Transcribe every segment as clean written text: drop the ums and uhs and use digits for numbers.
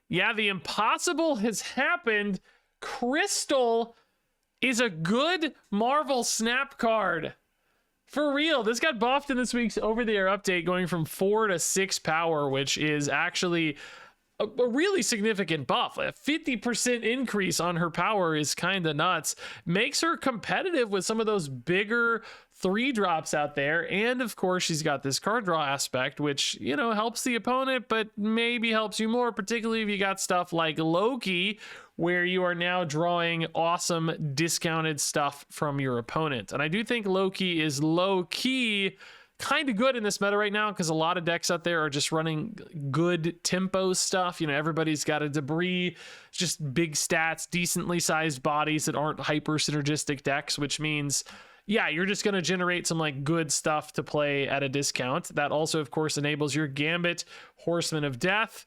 Yeah, the impossible has happened. Crystal is a good Marvel Snap card. For real, this got buffed in this week's over-the-air update, going from 4 to 6 power, which is actually a really significant buff. A 50% increase on her power is kind of nuts. Makes her competitive with some of those bigger 3-drops out there. And of course, she's got this card draw aspect, which, you know, helps the opponent, but maybe helps you more, particularly if you got stuff like Loki, where you are now drawing awesome discounted stuff from your opponent. And I do think Loki is low-key kind of good in this meta right now, because a lot of decks out there are just running good tempo stuff. You know, everybody's got a debris, just big stats, decently sized bodies that aren't hyper synergistic decks, which means, yeah, you're just going to generate some like good stuff to play at a discount. That also, of course, enables your Gambit Horseman of Death,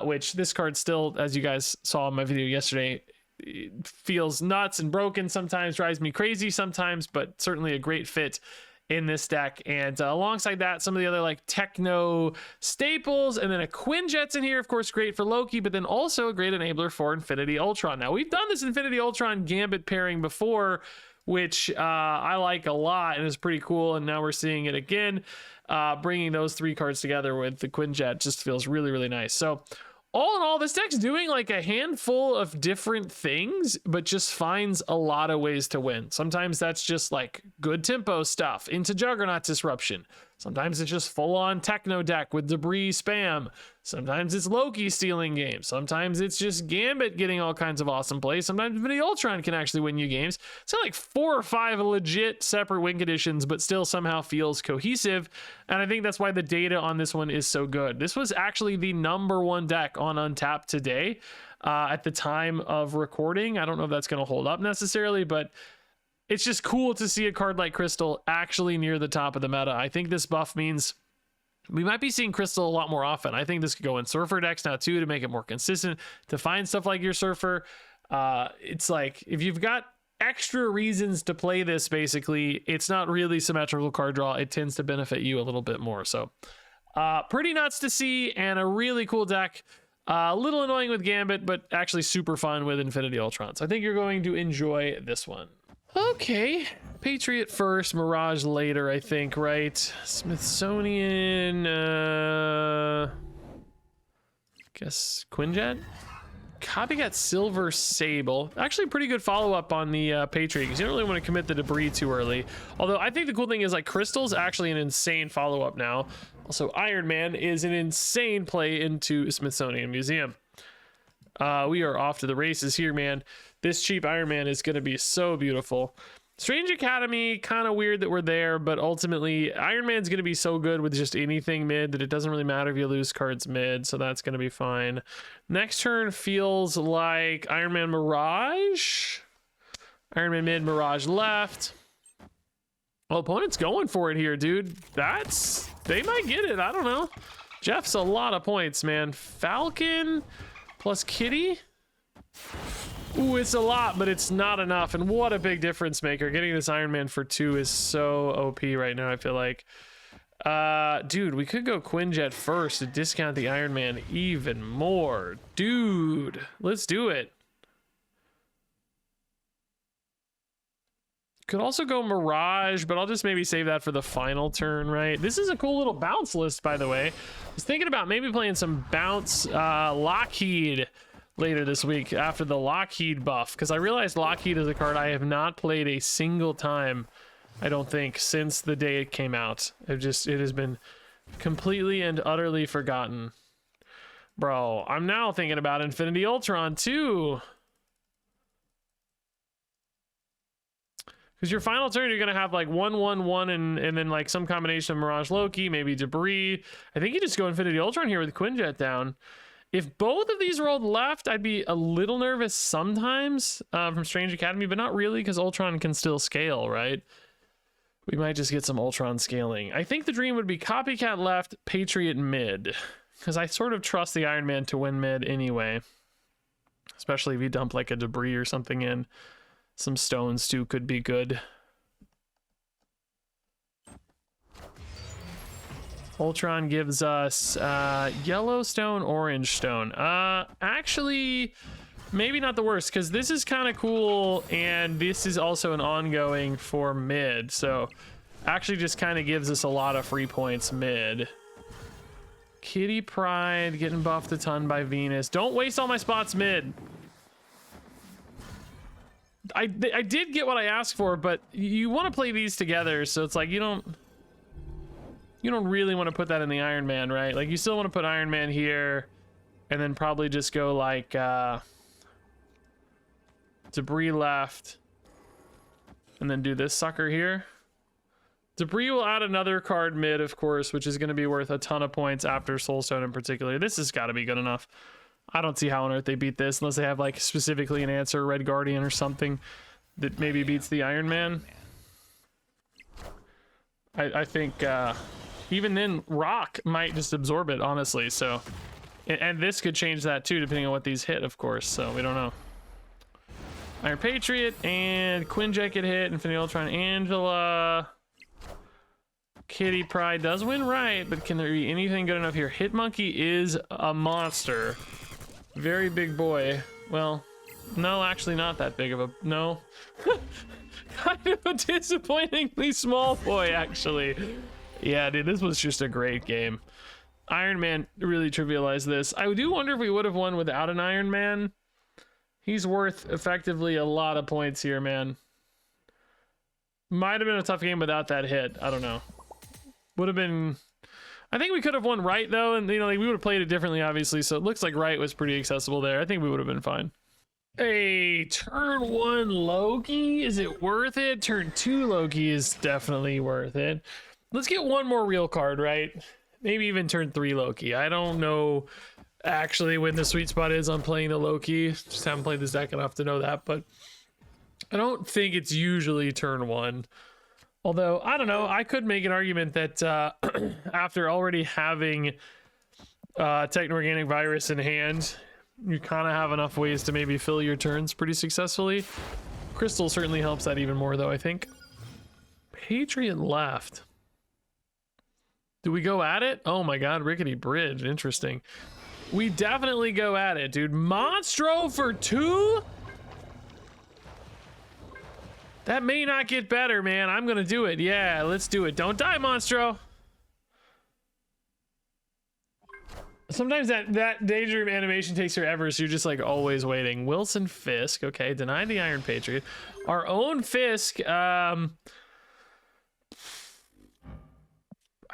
which this card still, as you guys saw in my video yesterday, feels nuts and broken sometimes, drives me crazy sometimes, but certainly a great fit in this deck. And alongside that, some of the other like techno staples, and then a Quinjet's in here, of course, great for Loki, but then also a great enabler for Infinity Ultron. Now, we've done this Infinity Ultron Gambit pairing before, which I like a lot and is pretty cool, and now we're seeing it again. Bringing those 3 cards together with the Quinjet just feels really, really nice. So all in all, this deck's doing like a handful of different things, but just finds a lot of ways to win. Sometimes that's just like good tempo stuff into Juggernaut Disruption. Sometimes it's just full-on techno deck with debris spam. Sometimes it's Loki stealing games. Sometimes it's just Gambit getting all kinds of awesome plays. Sometimes Infinity Ultron can actually win you games. It's got like 4 or 5 legit separate win conditions, but still somehow feels cohesive. And I think that's why the data on this one is so good. This was actually the #1 deck on Untapped today at the time of recording. I don't know if that's going to hold up necessarily, but it's just cool to see a card like Crystal actually near the top of the meta. I think this buff means we might be seeing Crystal a lot more often. I think this could go in Surfer decks now too, to make it more consistent, to find stuff like your Surfer. It's like, if you've got extra reasons to play this, basically, it's not really symmetrical card draw. It tends to benefit you a little bit more. So pretty nuts to see, and a really cool deck. A little annoying with Gambit, but actually super fun with Infinity Ultron. So I think you're going to enjoy this one. Okay, Patriot first, Mirage later, I think, right? Smithsonian, guess Quinjet? Copycat Silver Sable. Actually, pretty good follow-up on the Patriot, because you don't really want to commit the debris too early. Although, I think the cool thing is, like, Crystal's actually an insane follow-up now. Also, Iron Man is an insane play into Smithsonian Museum. We are off to the races here, man. This cheap Iron Man is going to be so beautiful. Strange Academy, kind of weird that we're there, but ultimately Iron Man's going to be so good with just anything mid that it doesn't really matter if you lose cards mid, so that's going to be fine. Next turn feels like Iron Man Mirage. Iron Man mid, Mirage left. Well, opponent's going for it here, dude. They might get it. I don't know. Jeff's a lot of points, man. Falcon plus Kitty. Ooh, it's a lot, but it's not enough. And what a big difference maker. Getting this Iron Man for 2 is so OP right now, I feel like. Dude, we could go Quinjet first to discount the Iron Man even more. Dude, let's do it. Could also go Mirage, but I'll just maybe save that for the final turn, right? This is a cool little bounce list, by the way. I was thinking about maybe playing some bounce Lockheed later this week after the Lockheed buff, because I realized Lockheed is a card I have not played a single time, I don't think, since the day it came out. It has been completely and utterly forgotten. Bro, I'm now thinking about Infinity Ultron too. Because your final turn, you're going to have like 1/1/1 and then like some combination of Mirage Loki, maybe Debris. I think you just go Infinity Ultron here with Quinjet down. If both of these rolled left, I'd be a little nervous sometimes from Strange Academy, but not really, because Ultron can still scale, right? We might just get some Ultron scaling. I think the dream would be Copycat left, Patriot mid, because I sort of trust the Iron Man to win mid anyway, especially if you dump like a Debris or something in. Some stones too could be good. Ultron gives us Yellowstone, Orange Stone. Actually, maybe not the worst, because this is kind of cool, and this is also an ongoing for mid. So actually just kind of gives us a lot of free points mid. Kitty Pride getting buffed a ton by Venus. Don't waste all my spots mid. I did get what I asked for, but you want to play these together, so it's like you don't really want to put that in the Iron Man, right? Like you still want to put Iron Man here, and then probably just go like Debris left, and then do this sucker here. Debris will add another card mid, of course, which is going to be worth a ton of points after Soulstone in particular. This has got to be good enough. I don't see how on earth they beat this unless they have like specifically an answer, Red Guardian or something that maybe beats the Iron Man. I think even then Rock might just absorb it, honestly. So, and this could change that too, depending on what these hit, of course. So we don't know. Iron Patriot and Quinjet get hit. Infinity Ultron, Angela. Kitty Pride does win right, but can there be anything good enough here? Hit Monkey is a monster. Very big boy. Well, no, actually not that big of a... No. Kind of a disappointingly small boy, actually. Yeah, dude, this was just a great game. Iron Man really trivialized this. I do wonder if we would have won without an Iron Man. He's worth effectively a lot of points here, man. Might have been a tough game without that hit. I don't know. Would have been... I think we could have won right, though, and, you know, like, we would have played it differently, obviously, so it looks like right was pretty accessible there. I think we would have been fine. Hey, turn 1 Loki, is it worth it? Turn 2 Loki is definitely worth it. Let's get one more real card, right? Maybe even turn 3 Loki. I don't know actually when the sweet spot is on playing the Loki. Just haven't played this deck enough to know that, but I don't think it's usually turn 1. Although, I don't know, I could make an argument that after already having Techno-Organic Virus in hand, you kind of have enough ways to maybe fill your turns pretty successfully. Crystal certainly helps that even more, though, I think. Patriot left. Do we go at it? Oh my god, Rickety Bridge, interesting. We definitely go at it, dude. Monstro for 2? That may not get better, man. I'm gonna do it. Yeah, let's do it. Don't die, Monstro. Sometimes that Danger Room animation takes forever, so you're just like always waiting. Wilson Fisk, okay, deny the Iron Patriot. Our own Fisk, I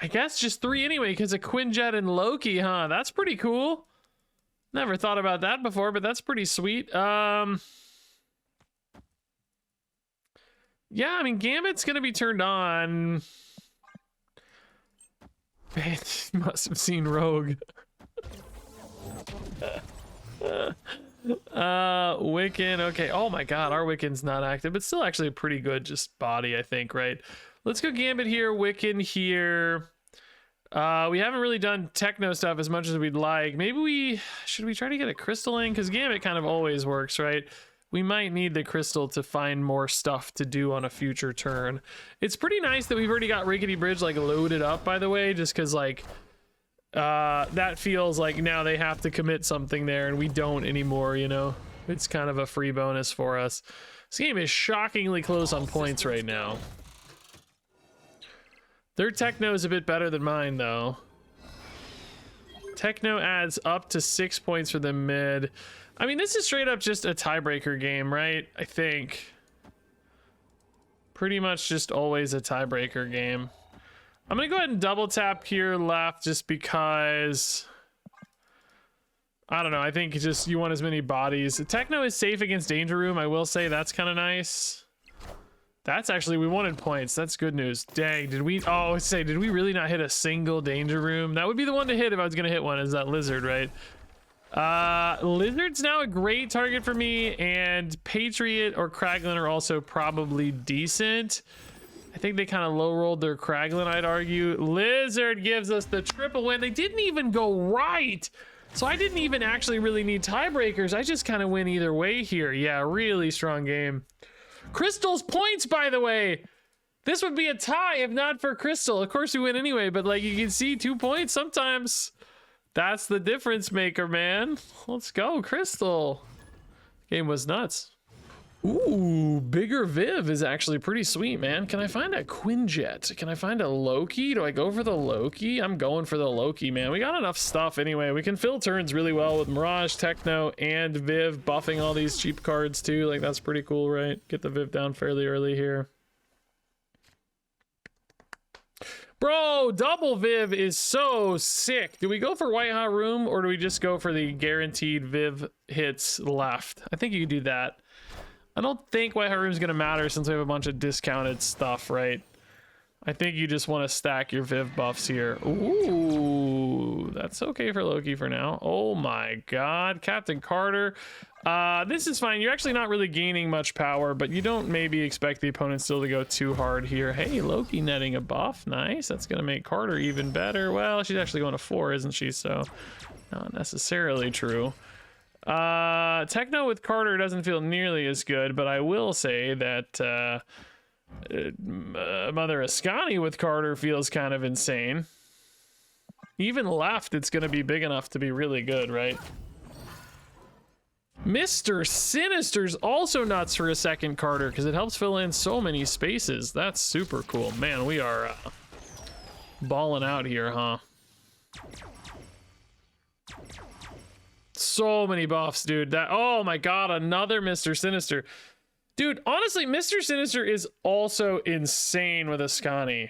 guess just 3 anyway, because of Quinjet and Loki, huh? That's pretty cool. Never thought about that before, but that's pretty sweet. Yeah, I mean, Gambit's gonna be turned on. Man, must have seen Rogue. Wiccan, okay. Oh my god, our Wiccan's not active, but still actually a pretty good just body, I think, right? Let's go Gambit here, Wiccan here. We haven't really done techno stuff as much as we'd like. Maybe should we try to get a crystal in? Because Gambit kind of always works, right? We might need the crystal to find more stuff to do on a future turn. It's pretty nice that we've already got Rickety Bridge like loaded up, by the way, just because like that feels like now they have to commit something there and we don't anymore, you know? It's kind of a free bonus for us. This game is shockingly close on points right now. Their techno is a bit better than mine, though. Techno adds up to 6 points for the mid. I mean, this is straight up just a tiebreaker game, right? I think. Pretty much just always a tiebreaker game. I'm gonna go ahead and double tap here left just because... I don't know, I think just you want as many bodies. Techno is safe against Danger Room, I will say. That's kind of nice. That's actually, we wanted points. That's good news. Dang, did we... Oh, say, did we really not hit a single Danger Room? That would be the one to hit if I was gonna hit one, is that Lizard, right? Lizard's now a great target for me, and Patriot or Kraglin are also probably decent. I think they kind of low rolled their Kraglin, I'd argue. Lizard gives us the triple win. They didn't even go right, so I didn't even actually really need tiebreakers. I just kind of win either way here. Yeah, really strong game. Crystal's points, by the way. This would be a tie if not for Crystal. Of course we win anyway, but like you can see 2 points sometimes. That's the difference maker, man. Let's go, Crystal. Game was nuts. Ooh, bigger Viv is actually pretty sweet, man. Can I find a Quinjet? Can I find a Loki? Do I go for the Loki? I'm going for the Loki, man. We got enough stuff anyway. We can fill turns really well with Mirage, Techno, and Viv buffing all these cheap cards too. Like, that's pretty cool, right? Get the Viv down fairly early here. Bro, double Viv is so sick. Do we go for White Hot Room or do we just go for the guaranteed Viv hits left? I think you could do that. I don't think White Hot Room is going to matter since we have a bunch of discounted stuff, right? I think you just want to stack your Viv buffs here. Ooh, that's okay for Loki for now. Oh my god, Captain Carter. This is fine. You're actually not really gaining much power, but you don't maybe expect the opponent still to go too hard here. Hey, Loki netting a buff. Nice. That's going to make Carter even better. Well, she's actually going to 4, isn't she? So not necessarily true. Techno with Carter doesn't feel nearly as good, but I will say that Mother Ascani with Carter feels kind of insane. Even left, it's going to be big enough to be really good, right? Mr. Sinister's also nuts for a second Carter because it helps fill in so many spaces. That's super cool. Man, we are balling out here, huh? So many buffs, dude. That, oh my god, another Mr. Sinister. Dude, honestly, Mr. Sinister is also insane with Ascani.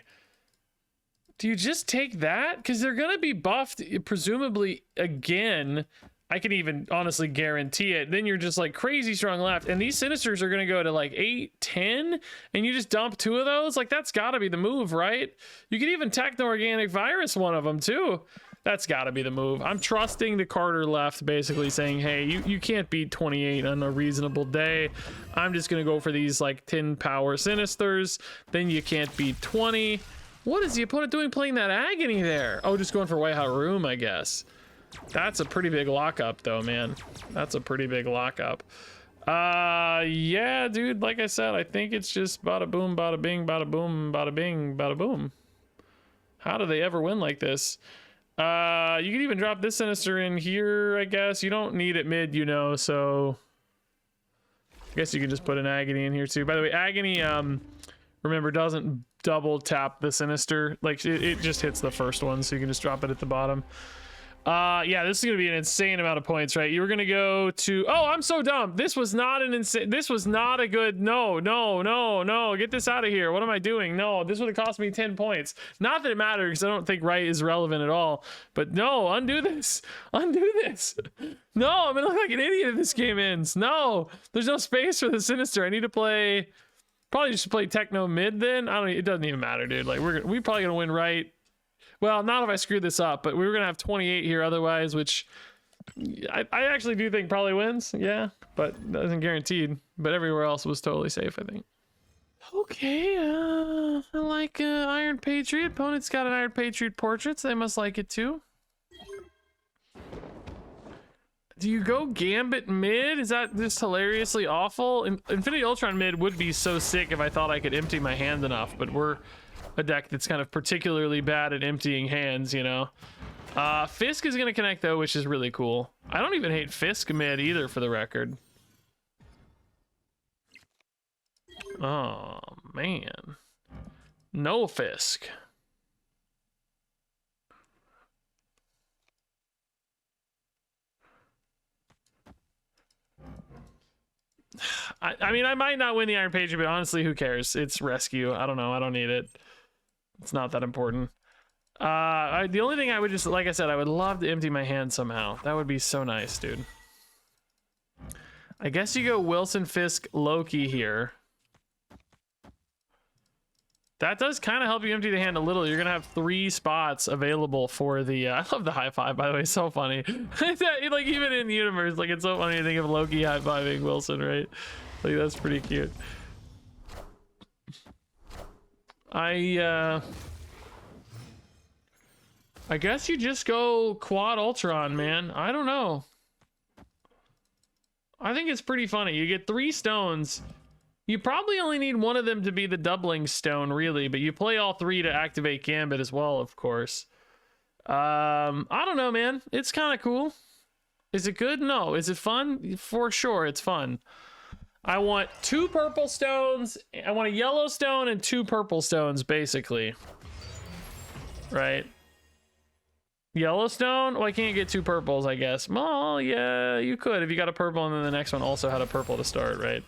Do you just take that? Because they're going to be buffed, presumably, again. I can even honestly guarantee it. Then you're just like crazy strong left. And these Sinisters are going to go to like 8, 10. And you just dump 2 of those? Like, that's got to be the move, right? You could even Techno-Organic Virus one of them, too. That's got to be the move. I'm trusting the Carter left, basically saying, hey, you can't beat 28 on a reasonable day. I'm just going to go for these, like, 10 power Sinisters. Then you can't beat 20. What is the opponent doing playing that Agony there? Oh, just going for White Hot Room, I guess. That's a pretty big lockup, though, man. That's a pretty big lockup. Yeah, dude, like I said, I think it's just bada boom, bada bing, bada boom, bada bing, bada boom. How do they ever win like this? You could even drop this Sinister in here, I guess. You don't need it mid, you know, so I guess you can just put an Agony in here too. By the way, Agony, remember, doesn't double tap the Sinister. Like, it just hits the first one, so you can just drop it at the bottom. Yeah, this is gonna be an insane amount of points, right? You were gonna go to, oh, I'm so dumb. This was not an insane, this was not a good, no, get this out of here. What am I doing? No, this would have cost me 10 points. Not that it matters, because I don't think right is relevant at all, but no, undo this. Undo this. No, I'm gonna look like an idiot if this game ends. No, there's no space for the Sinister. I need to play, probably just play Techno mid then. it doesn't even matter, dude. Like, we probably gonna win right. Well, not if I screw this up, but we were going to have 28 here otherwise, which I actually do think probably wins. Yeah, but that isn't guaranteed. But everywhere else was totally safe, I think. Okay, I like Iron Patriot. Opponent's got an Iron Patriot portrait, so they must like it too. Do you go Gambit mid? Is that just hilariously awful? Infinity Ultron mid would be so sick if I thought I could empty my hand enough, but we're a deck that's kind of particularly bad at emptying hands, you know. Fisk is going to connect, though, which is really cool. I don't even hate Fisk mid either, for the record. Oh, man. No Fisk. I mean, I might not win the Iron Patriot, but honestly, who cares? It's rescue. I don't know. I don't need it. It's not that important. The only thing I would just, like I said, I would love to empty my hand somehow. That would be so nice, dude. I guess you go Wilson, Fisk, Loki here. That does kind of help you empty the hand a little. You're going to have 3 spots available for the... I love the high five, by the way. It's so funny. Like, even in universe, like, it's so funny to think of Loki high-fiving Wilson, right? Like, that's pretty cute. I guess you just go Quad Ultron, man. I don't know. I think it's pretty funny. You get 3 stones, You probably only need one of them to be the doubling stone, really, but you play all three to activate Gambit as well, of course. I don't know, man. It's kind of cool. Is it good? No. Is it fun? For sure, it's fun. I want 2 purple stones. I want a yellow stone and 2 purple stones, basically. Right? Yellowstone? Well, I can't get 2 purples, I guess. Well, yeah, you could if you got a purple and then the next one also had a purple to start, right?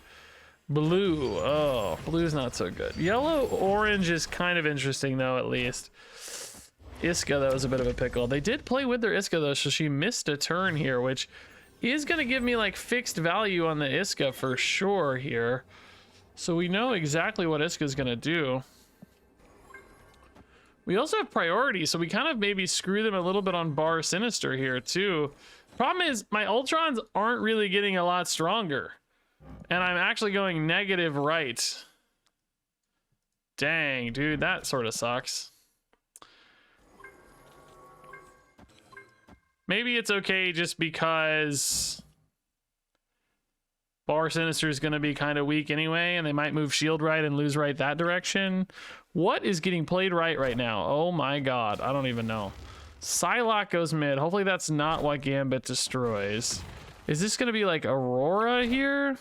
Blue. Oh, blue's not so good. Yellow, orange is kind of interesting, though, at least. Iska, though, is a bit of a pickle. They did play with their Iska, though, so she missed a turn here, which is going to give me, like, fixed value on the Iska for sure here. So we know exactly what Iska's going to do. We also have priority, so we kind of maybe screw them a little bit on Bar Sinister here, too. Problem is, my Ultrons aren't really getting a lot stronger. And I'm actually going negative right. Dang, dude, that sort of sucks. Maybe it's okay just because Bar Sinister is going to be kind of weak anyway, and they might move shield right and lose right that direction. What is getting played right now? Oh my god, I don't even know. Psylocke goes mid. Hopefully that's not what Gambit destroys. Is this going to be like Aurora here?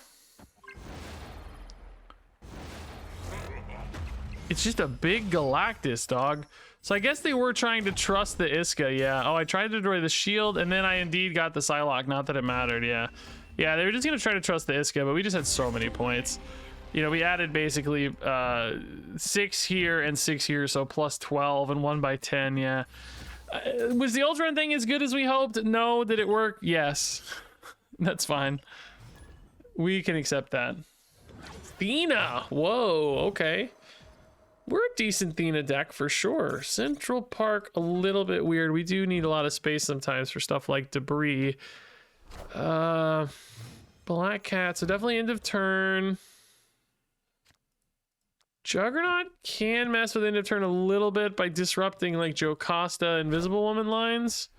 It's just a big Galactus, dog. So I guess they were trying to trust the Iska, yeah. Oh, I tried to destroy the shield, and then I indeed got the Psylocke. Not that it mattered, yeah. Yeah, they were just going to try to trust the Iska, but we just had so many points. You know, we added basically 6 here and 6 here, so plus 12 and 1 by 10, yeah. Was the Ultron thing as good as we hoped? No. Did it work? Yes. That's fine. We can accept that. Thena! Whoa, okay. We're a decent Thena deck for sure. Central Park, a little bit weird. We do need a lot of space sometimes for stuff like debris. Black Cat, so definitely end of turn. Juggernaut can mess with end of turn a little bit by disrupting like Jocasta Invisible Woman lines.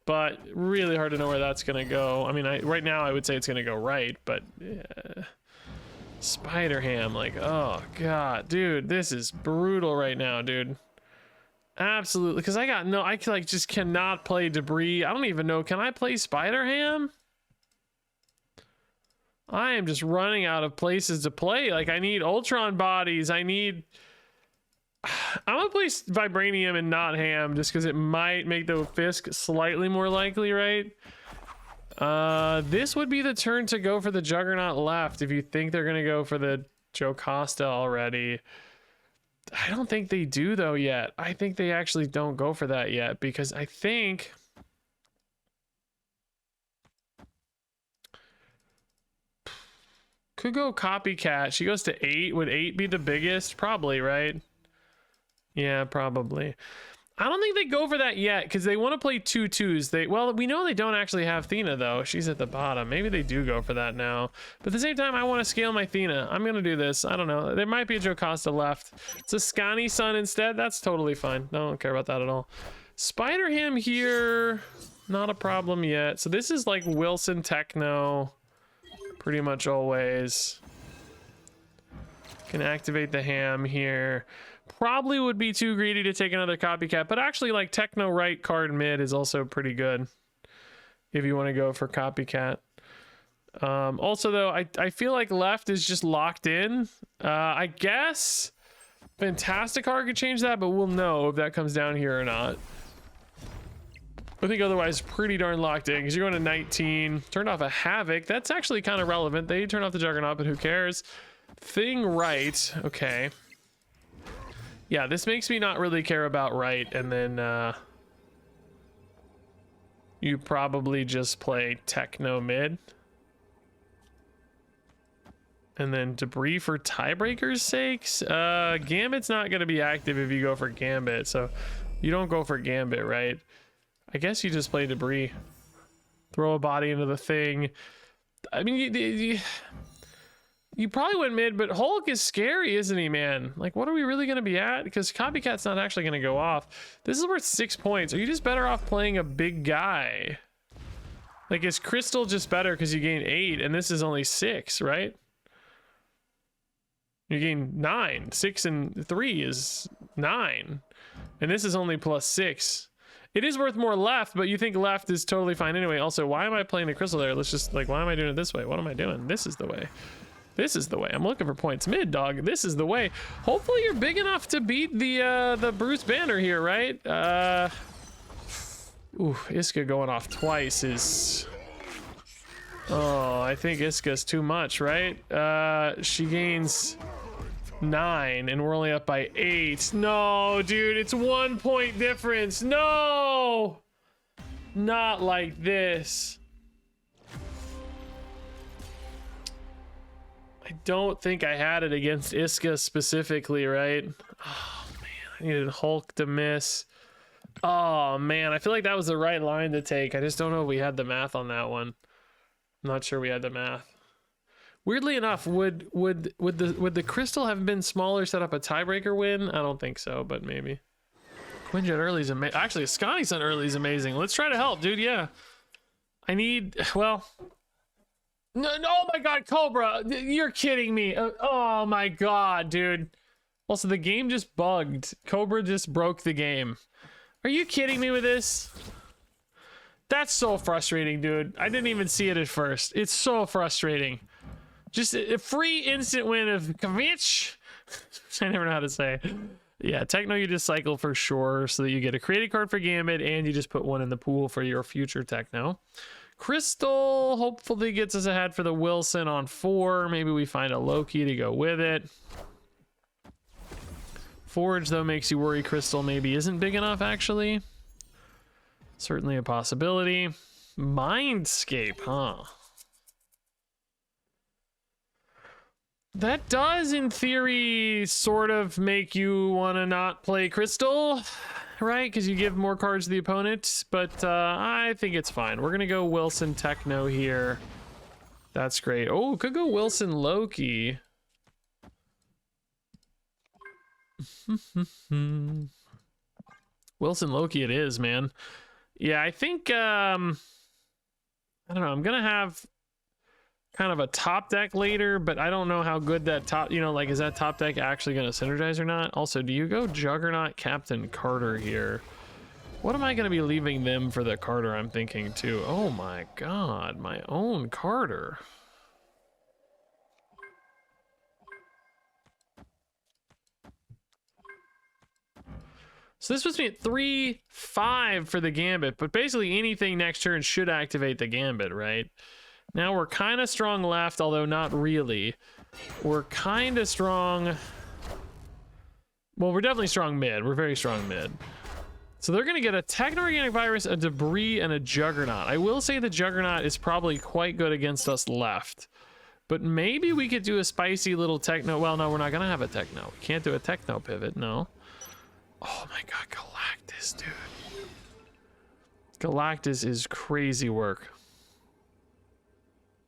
But really hard to know where that's going to go. I mean, right now I would say it's going to go right, but... Spider Ham, like, oh god, dude, this is brutal right now, dude. Absolutely, because I like just cannot play debris. I don't even know, can I play Spider Ham? I am just running out of places to play. Like, I need Ultron bodies. I'm gonna play Vibranium and not Ham just because it might make the Fisk slightly more likely, right? This would be the turn to go for the Juggernaut left if you think they're gonna go for the Jocasta already. I don't think they do though yet. I think they actually don't go for that yet because I think could go Copycat. She goes to 8. Would 8 be the biggest? Probably, right? Yeah, probably. I don't think they go for that yet because they want to play 2/2s. Well, we know they don't actually have Thena though. She's at the bottom. Maybe they do go for that now. But at the same time, I want to scale my Thena. I'm gonna do this. I don't know. There might be a Jocasta left. It's a Scani Sun instead. That's totally fine. I don't care about that at all. Spider Ham here, not a problem yet. So this is like Wilson Techno, pretty much always. Can activate the Ham here. Probably would be too greedy to take another Copycat, but actually like Techno right card mid is also pretty good if you want to go for Copycat. Also though, I feel like left is just locked in. I guess Fantastic Card could change that, but we'll know if that comes down here or not. I think otherwise pretty darn locked in because you're going to 19. Turned off a Havoc. That's actually kind of relevant. They turn off the Juggernaut, but who cares? Thing right. Okay. Yeah, this makes me not really care about right, and then you probably just play Techno mid. And then Debris for tiebreakers' sakes. Gambit's not going to be active if you go for Gambit, so you don't go for Gambit, right? I guess you just play Debris. Throw a body into the thing. I mean, you probably went mid, but Hulk is scary, isn't he, man? Like, what are we really going to be at? Because Copycat's not actually going to go off. This is worth 6 points. Are you just better off playing a big guy? Like, is Crystal just better because you gain 8, and this is only 6, right? You gain 9. 6 and 3 is 9. And this is only +6. It is worth more left, but you think left is totally fine anyway. Also, why am I playing the crystal there? Let's just, like, why am I doing it this way? What am I doing? This is the way. This is the way. I'm looking for points mid, dog. This is the way. Hopefully you're big enough to beat the Bruce Banner here, right? Ooh, Iska going off twice is... Oh, I think Iska's too much, right? She gains 9 and we're only up by 8. No, dude, it's 1 point difference. No! Not like this. I don't think I had it against Iska specifically, right? Oh, man, I needed Hulk to miss. Oh, man, I feel like that was the right line to take. I just don't know if we had the math on that one. I'm not sure we had the math. Weirdly enough, would the crystal have been smaller, set up a tiebreaker win? I don't think so, but maybe. Quinjet early is amazing. Actually, Scotty Sun early is amazing. Let's try to help, dude. Yeah. I need, well... No, oh my god, Cobra, you're kidding me. Oh my god, dude. Also, the game just bugged. Cobra just broke the game. Are you kidding me with this? That's so frustrating, dude. I didn't even see it at first. It's so frustrating. Just a free instant win of Kavich. I never know how to say. Yeah, Techno you just cycle for sure so that you get a created card for Gambit and you just put one in the pool for your future Techno. Crystal hopefully gets us ahead for the Wilson on 4. Maybe we find a Loki to go with it. Forge, though, makes you worry Crystal maybe isn't big enough, actually. Certainly a possibility. Mindscape, huh? That does, in theory, sort of make you want to not play Crystal. Right, because you give more cards to the opponent, but I think it's fine. We're gonna go Wilson Techno here. That's great. Oh, could go Wilson Loki. Wilson Loki it is, man. Yeah, I think I don't know, I'm gonna have kind of a top deck later, but I don't know how good that top, you know, like, is that top deck actually going to synergize or not? Also, do you go Juggernaut Captain Carter here? What am I going to be leaving them for the Carter, I'm thinking, too? Oh my god, my own Carter. So this puts me at 3-5 for the Gambit, but basically anything next turn should activate the Gambit, right? Now we're kind of strong left, although not really. We're kind of strong. Well, we're definitely strong mid. We're very strong mid. So they're going to get a Techno-Organic Virus, a Debris, and a Juggernaut. I will say the Juggernaut is probably quite good against us left. But maybe we could do a spicy little Techno. Well, no, we're not going to have a Techno. We can't do a Techno pivot, no. Oh my god, Galactus, dude. Galactus is crazy work.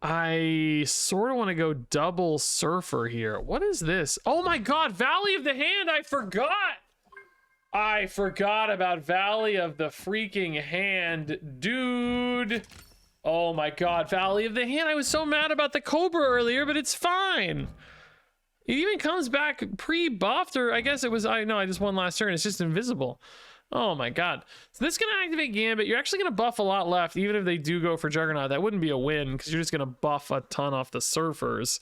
I sort of want to go double Surfer here. What is this? Oh my god, Valley of the Hand, I forgot! I forgot about Valley of the freaking Hand, dude. Oh my god, Valley of the Hand. I was so mad about the Cobra earlier, but it's fine. It even comes back pre-buffed, or I guess it was, I just won last turn. It's just invisible. Oh my god. So this is going to activate Gambit. You're actually going to buff a lot left, even if they do go for Juggernaut. That wouldn't be a win, because you're just going to buff a ton off the Surfers.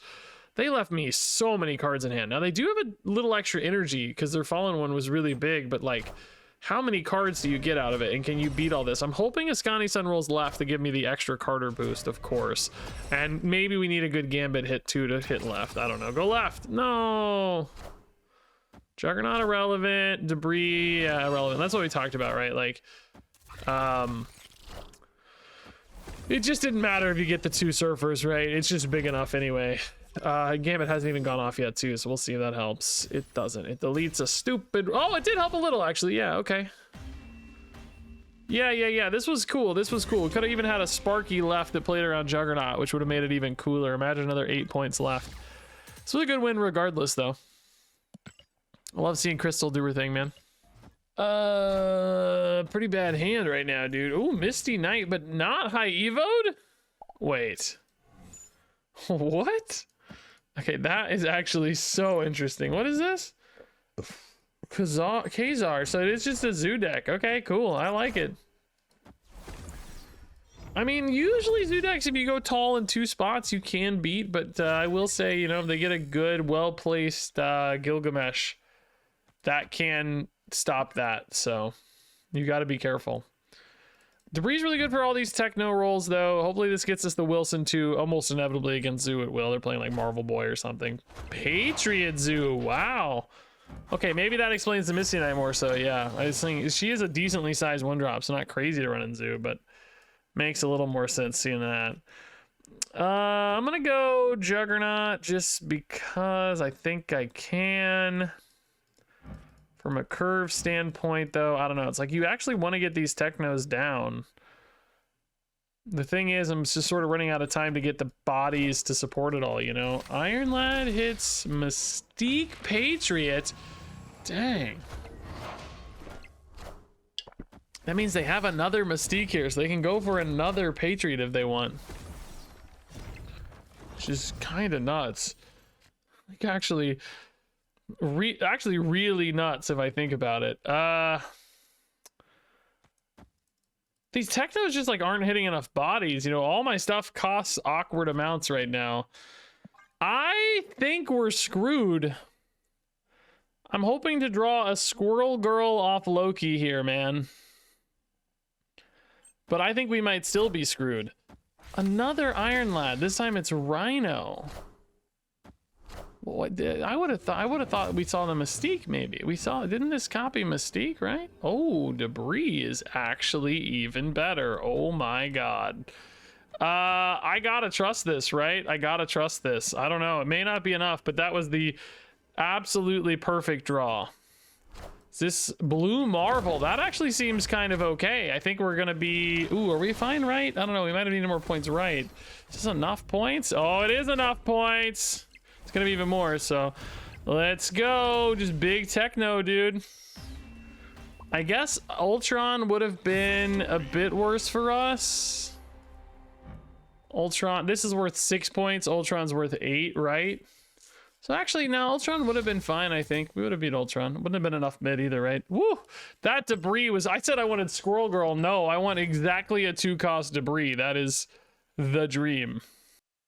They left me so many cards in hand. Now, they do have a little extra energy, because their Fallen one was really big, but, like, how many cards do you get out of it, and can you beat all this? I'm hoping Ascani Sun rolls left to give me the extra Carter boost, of course. And maybe we need a good Gambit hit, too, to hit left. I don't know. Go left. No! Juggernaut irrelevant, Debris irrelevant. That's what we talked about, right? Like, it just didn't matter if you get the 2 Surfers, right? It's just big enough anyway. Gambit hasn't even gone off yet, too, so we'll see if that helps. It doesn't. It deletes a stupid... Oh, it did help a little, actually. Yeah, okay. Yeah. This was cool. This was cool. Could have even had a Sparky left that played around Juggernaut, which would have made it even cooler. Imagine another 8 points left. This was a good win regardless, though. I love seeing Crystal do her thing, man. Pretty bad hand right now, dude. Ooh, Misty Knight, but not high evo'd? Wait. What? Okay, that is actually so interesting. What is this? Kazar. So it's just a zoo deck. Okay, cool. I like it. I mean, usually zoo decks, if you go tall in 2 spots, you can beat. But I will say, you know, if they get a good, well-placed Gilgamesh, that can stop that. So you got to be careful. Debris is really good for all these techno rolls, though. Hopefully this gets us the Wilson 2 almost inevitably against Zoo. It will. They're playing like Marvel Boy or something. Patriot Zoo. Wow. Okay, maybe that explains the Misty Knight more so. Yeah, I was thinking she is a decently sized 1-drop, so not crazy to run in Zoo, but makes a little more sense seeing that. I'm going to go Juggernaut just because I think I can. From a curve standpoint, though, I don't know. It's like you actually want to get these technos down. The thing is, I'm just sort of running out of time to get the bodies to support it all, you know? Iron Lad hits Mystique Patriot. Dang. That means they have another Mystique here, so they can go for another Patriot if they want. Which is kind of nuts. Like, actually really nuts if I think about it. These technos just like aren't hitting enough bodies. You know, all my stuff costs awkward amounts right now. I think we're screwed. I'm hoping to draw a Squirrel Girl off Loki here, man. But I think we might still be screwed. Another Iron Lad. This time it's Rhino. What I would have thought we saw the Mystique. Maybe didn't this copy Mystique, right? Oh, Debris is actually even better. Oh my god. I gotta trust this, right? I gotta trust this. I don't know, it may not be enough, but that was the absolutely perfect draw. This Blue Marvel, that actually seems kind of okay. I think we're gonna be, ooh, are we fine, right? I don't know, we might have needed more points, right? Is this enough points? Oh, it is enough points. It's gonna be even more, so let's go. Just big techno, dude. I guess Ultron would have been a bit worse for us. Ultron, this is worth 6 points. Ultron's worth 8, right? So actually, no, Ultron would have been fine, I think. We would have beat Ultron. Wouldn't have been enough mid either, right? Woo! That Debris was, I said I wanted Squirrel Girl. No, I want exactly a 2-cost Debris. That is the dream.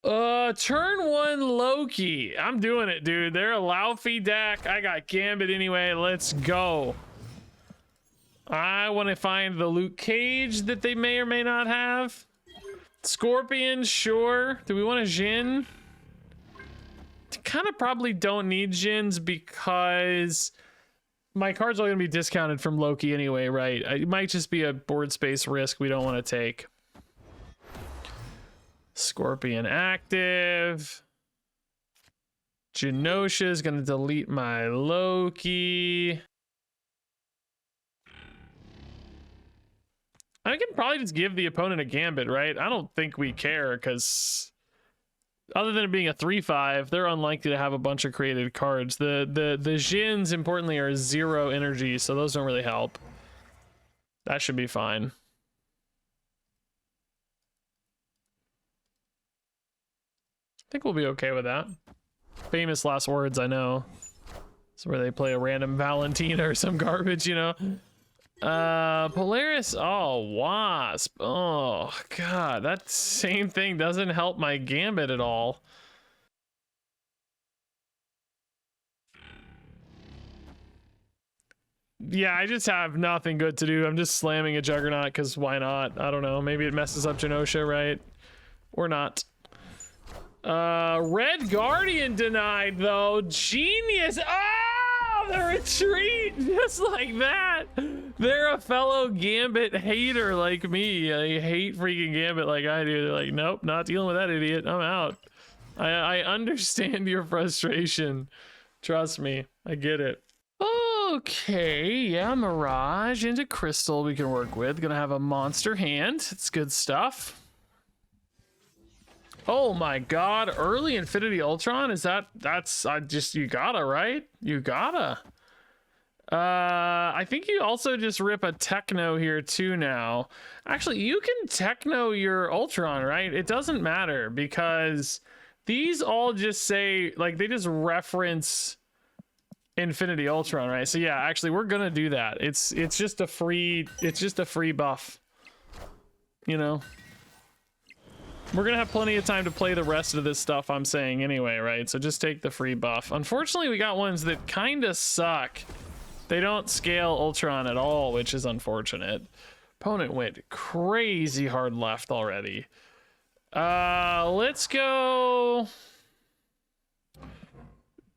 Turn 1 Loki. I'm doing it, dude. They're a Laufey deck. I got Gambit anyway. Let's go. I want to find the Luke Cage that they may or may not have. Scorpion, sure. Do we want a Jin? Kind of probably don't need Jins because my cards are going to be discounted from Loki anyway, right? It might just be a board space risk we don't want to take. Scorpion active. Genosha is going to delete my Loki. I can probably just give the opponent a Gambit, right? I don't think we care because other than it being a 3/5, they're unlikely to have a bunch of created cards. The Jins, importantly, are 0 energy, so those don't really help. That should be fine. I think we'll be okay with that. Famous last words, I know. It's where they play a random Valentina or some garbage, you know? Polaris, oh, Wasp. Oh, God, that same thing doesn't help my Gambit at all. Yeah, I just have nothing good to do. I'm just slamming a Juggernaut because why not? I don't know. Maybe it messes up Genosha, right? Or not. Red Guardian denied, though. Genius. Oh, the retreat. Just like that. They're a fellow Gambit hater like me. They hate freaking Gambit like I do. They're like, nope, not dealing with that idiot. I'm out. I understand your frustration. Trust me. I get it. Okay, yeah, Mirage into Crystal we can work with. Gonna have a monster hand. It's good stuff. Oh my god, early Infinity Ultron? Is that's you gotta, right? You gotta. I think you also just rip a Techno here too now. Actually, you can Techno your Ultron, right? It doesn't matter because these all just say, like, they just reference Infinity Ultron, right? So yeah, actually we're gonna do that. It's just a free buff, you know. We're gonna have plenty of time to play the rest of this stuff, I'm saying anyway, right? So just take the free buff. Unfortunately, we got ones that kind of suck. They don't scale Ultron at all, which is unfortunate. Opponent went crazy hard left already. Let's go.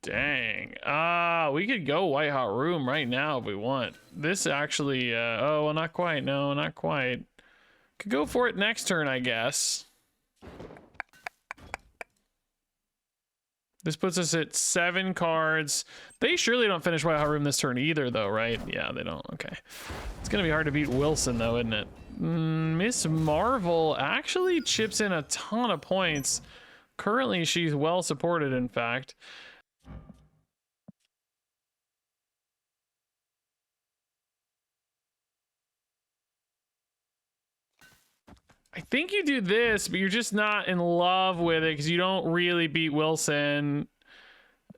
Dang. We could go White Hot Room right now if we want. This actually, oh, well, not quite. No, not quite. Could go for it next turn, I guess. This puts us at 7 cards. They surely don't finish White Hot Room this turn either, though, right? Yeah, they don't. Okay. It's gonna be hard to beat Wilson, though, isn't it? Miss Marvel actually chips in a ton of points. Currently, she's well supported, in fact. I think you do this, but you're just not in love with it because you don't really beat Wilson.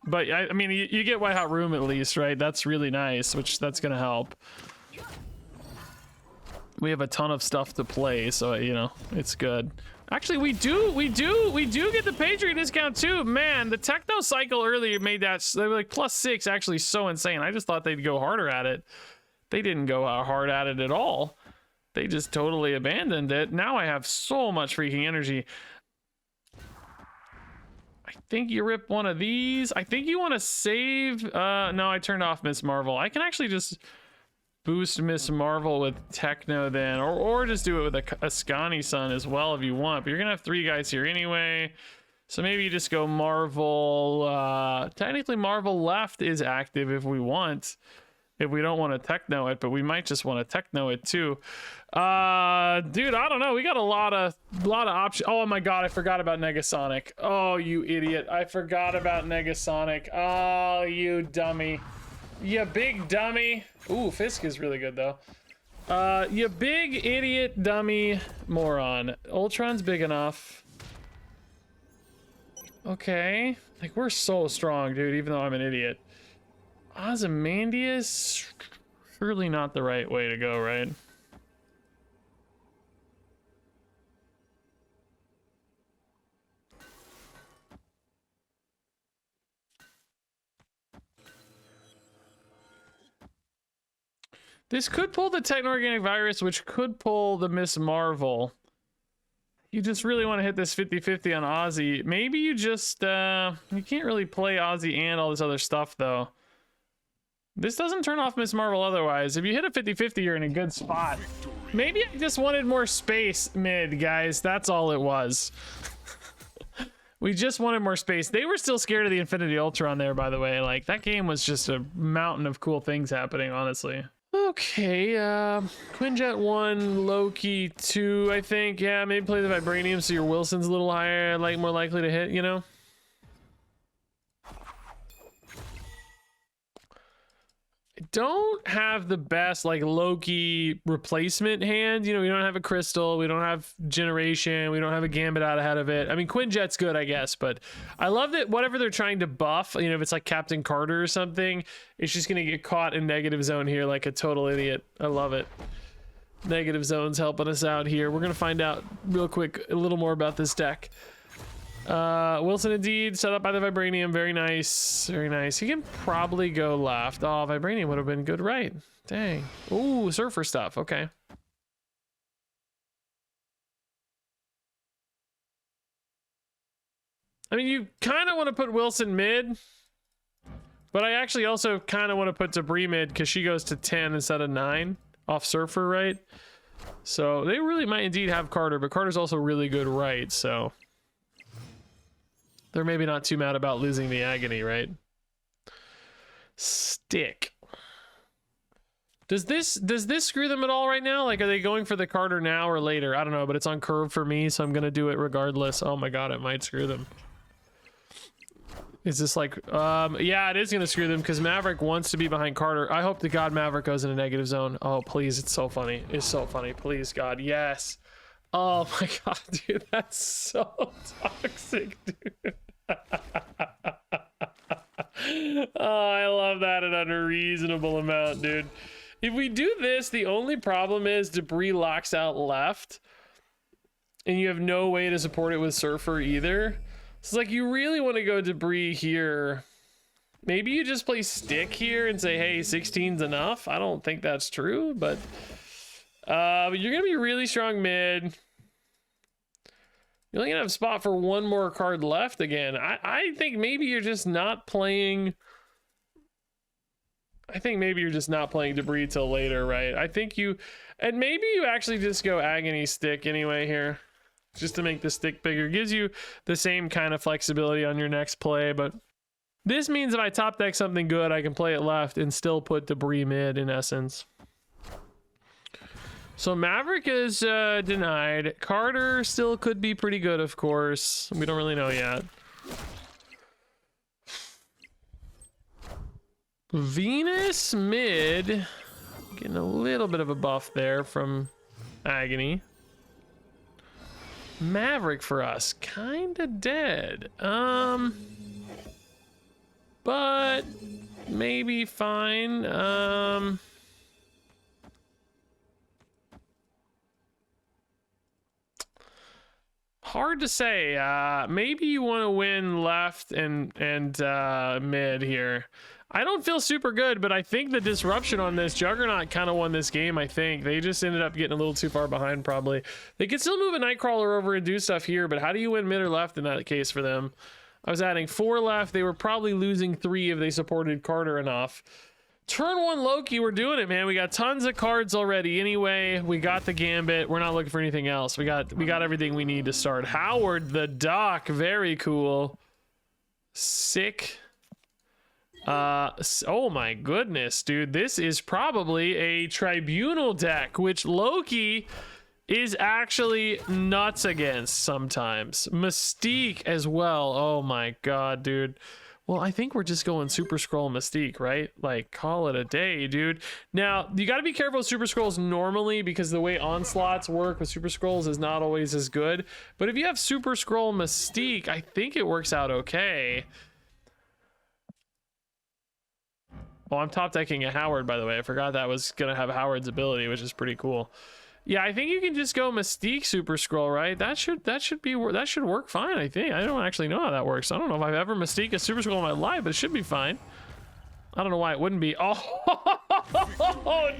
But I mean, you get White Hot Room at least, right? That's really nice, which that's gonna help. We have a ton of stuff to play, so you know it's good. Actually, we do get the Patriot discount too. Man, the Techno Cycle earlier made that, they were like +6, actually so insane. I just thought they'd go harder at it. They didn't go hard at it at all. They just totally abandoned it. Now I have so much freaking energy. I think you rip one of these. I think you want to save. No, I turned off Miss Marvel. I can actually just boost Miss Marvel with Techno then, or just do it with a Ascani Sun as well if you want. But you're gonna have 3 guys here anyway. So maybe you just go Marvel. Technically, Marvel left is active if we want. If we don't want to Techno it, but we might just want to Techno it too. Dude, I don't know. We got a lot of options. Oh my god, I forgot about Negasonic. Oh, you idiot. I forgot about Negasonic. Oh, you dummy. You big dummy. Ooh, Fisk is really good though. You big idiot dummy moron. Ultron's big enough. Okay. Like, we're so strong, dude, even though I'm an idiot. Ozymandias, surely not the right way to go, right? This could pull the Techno-Organic Virus, which could pull the Miss Marvel. You just really want to hit this 50-50 on Ozzy. Maybe you just, you can't really play Ozzy and all this other stuff, though. This doesn't turn off Miss Marvel otherwise. If you hit a 50-50, you're in a good spot. Maybe I just wanted more space mid, guys. That's all it was. We just wanted more space. They were still scared of the Infinity Ultron there, by the way. Like, that game was just a mountain of cool things happening, honestly. Okay, Quinjet 1, Loki 2, I think. Yeah, maybe play the Vibranium so your Wilson's a little higher, like more likely to hit, you know? Don't have the best like Loki replacement hand. You know, we don't have a Crystal, we don't have Generation, we don't have a Gambit out ahead of it. I mean, Quinjet's good, I guess, but I love that whatever they're trying to buff, you know, if it's like Captain Carter or something, it's just gonna get caught in negative zone here like a total idiot. I love it. Negative zone's helping us out here. We're gonna find out real quick a little more about this deck. Wilson indeed, set up by the Vibranium. Very nice, very nice. He can probably go left. Oh, Vibranium would have been good right. Dang. Ooh, Surfer stuff. Okay. I mean, you kind of want to put Wilson mid, but I actually also kind of want to put Debris mid because she goes to 10 instead of 9 off Surfer, right? So they really might indeed have Carter, but Carter's also really good right, so they're maybe not too mad about losing the Agony, right? Stick. Does this screw them at all right now? Like, are they going for the Carter now or later? I don't know, but it's on curve for me, so I'm gonna do it regardless. Oh my god, it might screw them. Is this like, yeah, it is gonna screw them because Maverick wants to be behind Carter. I hope to god Maverick goes in a negative zone. Oh, please, it's so funny. It's so funny. Please, God, yes. Oh my god, dude, that's so toxic, dude. Oh, I love that an unreasonable amount, dude. If we do this, the only problem is debris locks out left. And you have no way to support it with Surfer either. So it's like you really want to go debris here. Maybe you just play stick here and say, hey, 16's enough. I don't think that's true, but you're going to be really strong mid. You're only going to have a spot for one more card left again. I think maybe you're just not playing... I think maybe you're just not playing debris till later, right? I think you... And maybe you actually just go agony stick anyway here. Just to make the stick bigger. Gives you the same kind of flexibility on your next play, but... This means if I top deck something good, I can play it left and still put debris mid in essence. So Maverick is denied. Carter still could be pretty good, of course. We don't really know yet. Venus mid. Getting a little bit of a buff there from Agony. Maverick for us. Kinda dead. But maybe fine. Hard to say. Maybe you want to win left and mid here. I don't feel super good, but I think the disruption on this Juggernaut kind of won this game. I think they just ended up getting a little too far behind. Probably they could still move a Nightcrawler over and do stuff here, but how do you win mid or left in that case for them? I was adding 4 left. They were probably losing 3 if they supported Carter enough. Turn 1 Loki, we're doing it, man. We got tons of cards already. Anyway, we got the Gambit. We're not looking for anything else. We got everything we need to start. Howard the Duck, very cool. Sick. Oh my goodness, dude. This is probably a Tribunal deck, which Loki is actually nuts against sometimes. Mystique as well. Oh my god, dude. Well, I think we're just going Super Scroll Mystique, right? Like, call it a day, dude. Now, you got to be careful with Super Scrolls normally because the way Onslaughts work with Super Scrolls is not always as good. But if you have Super Scroll Mystique, I think it works out okay. Oh, I'm top decking a Howard, by the way. I forgot that was going to have Howard's ability, which is pretty cool. Yeah, I think you can just go Mystique Super Scroll, right? That should work fine, I think. I don't actually know how that works. I don't know if I've ever Mystique a Super Scroll in my life, but it should be fine. I don't know why it wouldn't be. Oh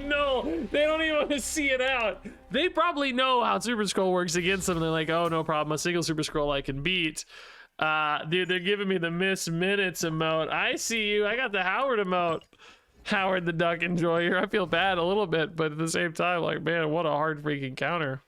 no, they don't even want to see it out. They probably know how Super Scroll works against them. And they're like, oh, no problem. A single Super Scroll I can beat. Dude, they're giving me the miss minutes emote. I see you. I got the Howard emote. Howard the Duck Enjoyer. I feel bad a little bit, but at the same time, like, man, what a hard freaking counter.